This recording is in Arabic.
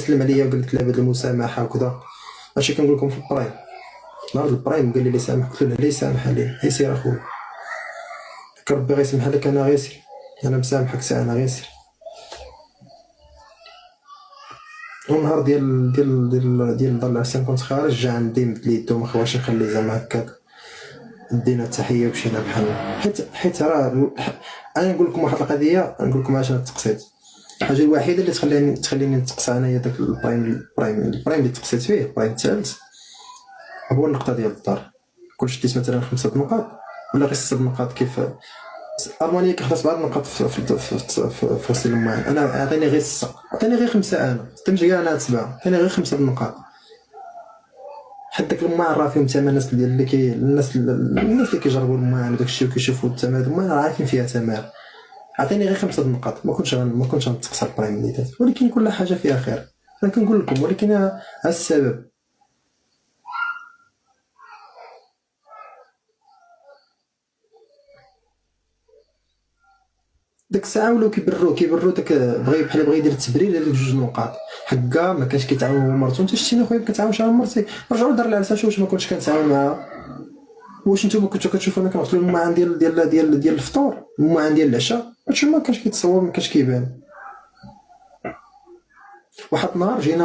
سلم عليا وقال لك لابد المسامحه وكذا. هادشي كنقول لكم في البرايم، نهار البرايم قال لي سامح، قلت له لا يسامح عليه، غير سير اخويا، ربي غيسمح لك، انا غير سير، انا مسامحك ساعه، انا غير سير. ونهار ديال الدار العرسان كنت خارج، جا عندي مد لي يدو، ما خواش نخليه زعما هكاك، دينا التحيه ومشينا بحالنا. حيت راه انا نقول لكم واحد القضيه، نقول لكم علاش انا تقصيت. الحاجه الوحيده اللي تخليني نتقصى انايا داك البرايم اللي تقصيت فيه، البرايم الثالث، هو النقطه ديال الدار. كون شديت مثلا 5 نقاط ولا غير 6 نقاط، كيف المانيا كيخلص بعض النقاط في وسط الماء، انا عطيني غير 6، عطيني غير 5، انا تمشي كاع انا 7، عطيني غير 5 نقاط. حتى داك الماء راه فيهم تمن، الناس اللي كيجربوا الماء وداك الشيء وكيشوفوا التمن الماء راه عارفين فيها تمام. عطيني غير 5 نقاط، ما كنتش غنتقصى البرايم اللي دات، ولكن كل حاجه فيها خير، انا كنقول لكم. ولكن ها السبب، ديك الساعه ولاو كيبرو داك، بغى يدير التبرير لهذوك 2 نقاط، حكا ما كانش كيتعاون هو مرتو. انت شتيني خويا ما كنتعاونش مع مرتي، رجعوا لدار العرسان واش ما كنتش كنتعاون معاها؟ واش نتوما كنتو كتشوفوا انا كنغسلوا الماعن ديال الفطور، الماعن ديال العشاء؟ هادشي ما كانش كيتصور، ما كانش كيبان. واحد النهار جينا